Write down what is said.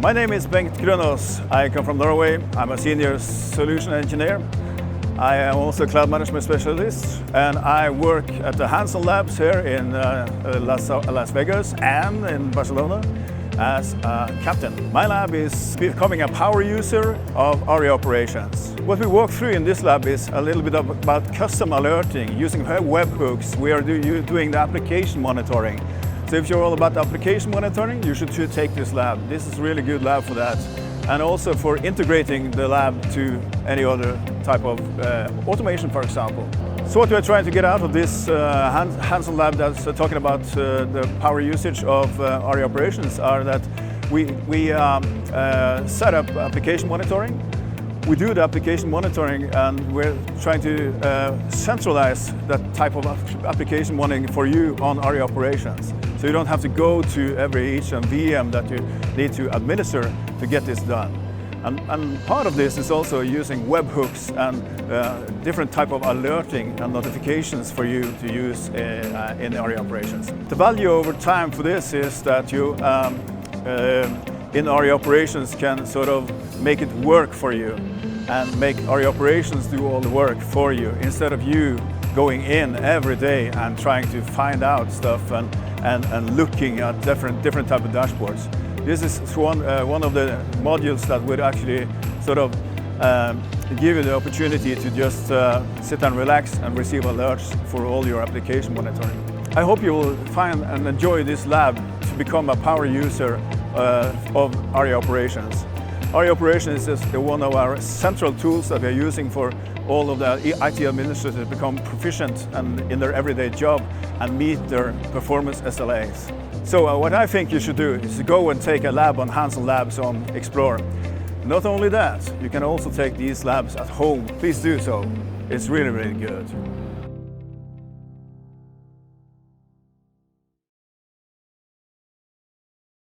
My name is Bengt Grønås. I come from Norway. I'm a senior solution engineer. I am also a cloud management specialist, and I work at the Hanson Labs here in Las Vegas and in Barcelona as a captain. My lab is becoming a power user of Aria Operations. What we walk through in this lab is a little bit about custom alerting using webhooks. We are doing the application monitoring. So if you're all about application monitoring, you should take this lab. This is a really good lab for that. And also for integrating the lab to any other type of automation, for example. So what we're trying to get out of this Hanson lab that's talking about the power usage of Aria Operations are that we set up application monitoring. We do the application monitoring, and we're trying to centralize that type of application monitoring for you on Aria Operations. So you don't have to go to each VM that you need to administer to get this done. And part of this is also using webhooks and different type of alerting and notifications for you to use in Aria Operations. The value over time for this is that you in Aria Operations can sort of make it work for you and make Aria Operations do all the work for you instead of you going in every day and trying to find out stuff and looking at different type of dashboards. This is one of the modules that would actually sort of give you the opportunity to just sit and relax and receive alerts for all your application monitoring. I hope you will find and enjoy this lab to become a power user of Aria Operations. Aria Operations is one of our central tools that we are using for all of the IT administrators to become proficient in their everyday job and meet their performance SLAs. So what I think you should do is to go and take a lab on Hanson Labs on Explore. Not only that, you can also take these labs at home. Please do so. It's really, really good.